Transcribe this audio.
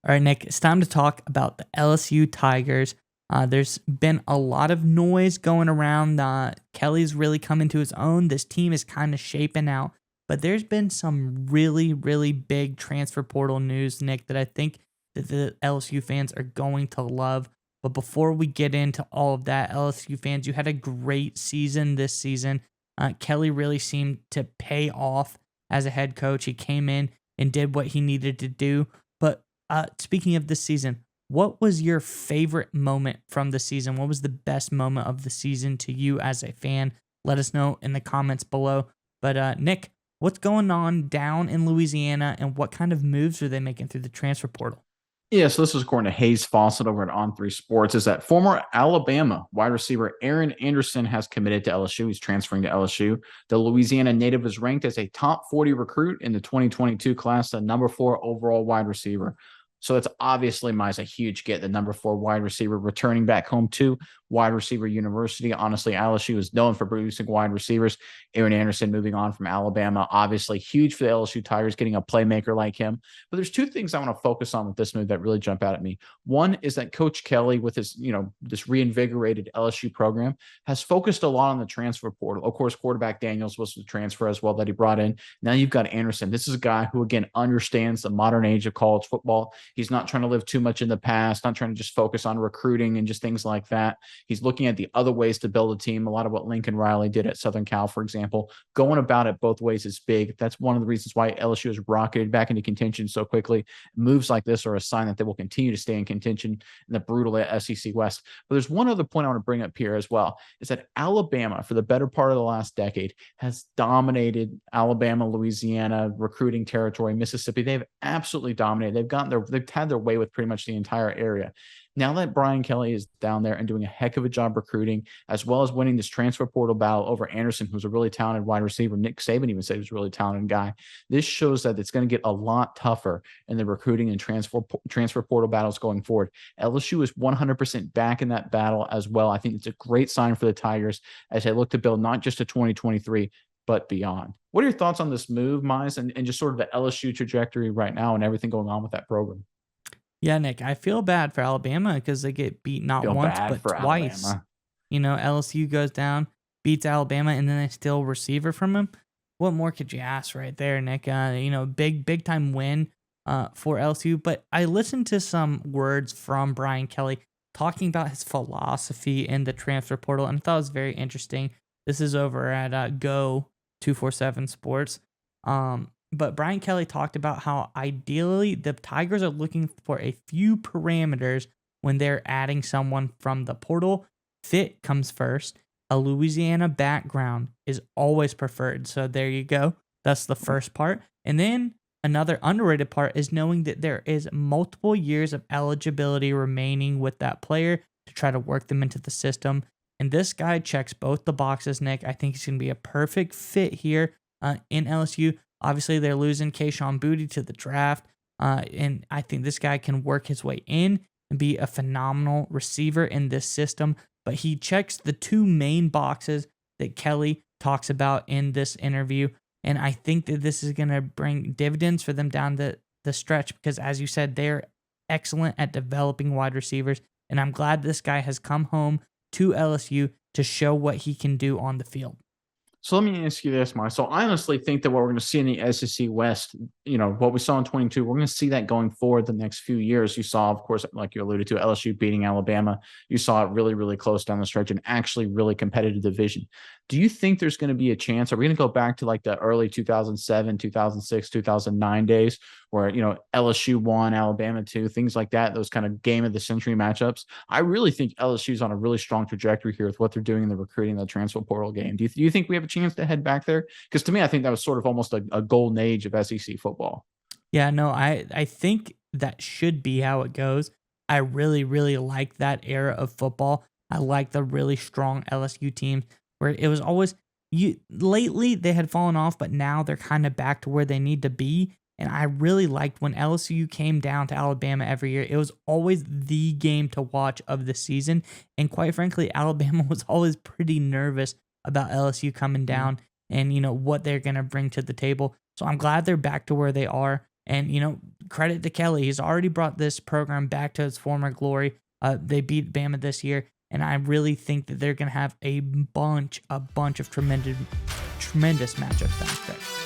All right, Nick, it's time to talk about the LSU Tigers. There's been a lot of noise going around. Kelly's really coming to his own. This team is kind of shaping out, but there's been some really, really big transfer portal news, Nick, that I think that the LSU fans are going to love. But before we get into all of that, LSU fans, you had a great season this season. Kelly really seemed to pay off as a head coach. He came in and did what he needed to do. But speaking of this season, what was your favorite moment from the season? What was the best moment of the season to you as a fan? Let us know in the comments below. But Nick, what's going on down in Louisiana, and what kind of moves are they making through the transfer portal? Yeah, so this is according to Hayes Fawcett over at On3 Sports, is that former Alabama wide receiver Aaron Anderson has committed to LSU. He's transferring to LSU. The Louisiana native is ranked as a top 40 recruit in the 2022 class, the number 4 overall wide receiver. So it's obviously Mize a huge get, the number 4 wide receiver returning back home to wide receiver university. Honestly, LSU is known for producing wide receivers. Aaron Anderson moving on from Alabama, obviously huge for the LSU Tigers, getting a playmaker like him. But there's two things I want to focus on with this move that really jump out at me. One is that Coach Kelly, with his, this reinvigorated LSU program, has focused a lot on the transfer portal. Of course, quarterback Daniels was the transfer as well that he brought in. Now you've got Anderson. This is a guy who, again, understands the modern age of college football. He's not trying to live too much in the past, not trying to just focus on recruiting and just things like that. He's looking at the other ways to build a team. A lot of what Lincoln Riley did at Southern Cal, for example, going about it both ways is big. That's one of the reasons why LSU has rocketed back into contention so quickly. Moves like this are a sign that they will continue to stay in contention in the brutal SEC West. But there's one other point I want to bring up here as well, is that Alabama, for the better part of the last decade, has dominated Alabama, Louisiana, recruiting territory, Mississippi. They've absolutely dominated. They've had their way with pretty much the entire area. Now that Brian Kelly is down there and doing a heck of a job recruiting, as well as winning this transfer portal battle over Anderson, who's a really talented wide receiver. Nick Saban even said he was a really talented guy. This shows that it's going to get a lot tougher in the recruiting and transfer portal battles going forward. LSU is 100% back in that battle as well. I think it's a great sign for the Tigers as they look to build not just a 2023, but beyond. What are your thoughts on this move, Mize, and just sort of the LSU trajectory right now and everything going on with that program? Yeah, Nick, I feel bad for Alabama because they get beat not Feel once, bad but for twice. Alabama. LSU goes down, beats Alabama, and then they steal receiver from him. What more could you ask right there, Nick? Big time win for LSU. But I listened to some words from Brian Kelly talking about his philosophy in the transfer portal, and I thought it was very interesting. This is over at Go 247 Sports. But Brian Kelly talked about how ideally the Tigers are looking for a few parameters when they're adding someone from the portal. Fit comes first. A Louisiana background is always preferred. So there you go. That's the first part. And then another underrated part is knowing that there is multiple years of eligibility remaining with that player to try to work them into the system. And this guy checks both the boxes, Nick. I think he's going to be a perfect fit here in LSU. Obviously, they're losing Kayshon Boutte to the draft, and I think this guy can work his way in and be a phenomenal receiver in this system. But he checks the two main boxes that Kelly talks about in this interview, and I think that this is going to bring dividends for them down the stretch because, as you said, they're excellent at developing wide receivers, and I'm glad this guy has come home to LSU to show what he can do on the field. So let me ask you this, Mike. So I honestly think that what we're going to see in the SEC West, what we saw in 22, we're going to see that going forward the next few years. You saw, of course, like you alluded to, LSU beating Alabama. You saw it really, really close down the stretch and actually really competitive division. Do you think there's going to be a chance? Are we going to go back to like the early 2007, 2006, 2009 days where, LSU won, Alabama 2, things like that, those kind of game of the century matchups? I really think LSU is on a really strong trajectory here with what they're doing in the recruiting, the transfer portal game. Do you think we have a chance to head back there? Because to me, I think that was sort of almost a golden age of SEC football. Yeah, no, I think that should be how it goes. I really, really like that era of football. I like the really strong LSU teams where it was always lately they had fallen off, but now they're kind of back to where they need to be. And I really liked when LSU came down to Alabama every year. It was always the game to watch of the season. And quite frankly, Alabama was always pretty nervous about LSU coming down and what they're going to bring to the table. So I'm glad they're back to where they are. And, credit to Kelly. He's already brought this program back to its former glory. They beat Bama this year, and I really think that they're going to have a bunch of tremendous matchups down there.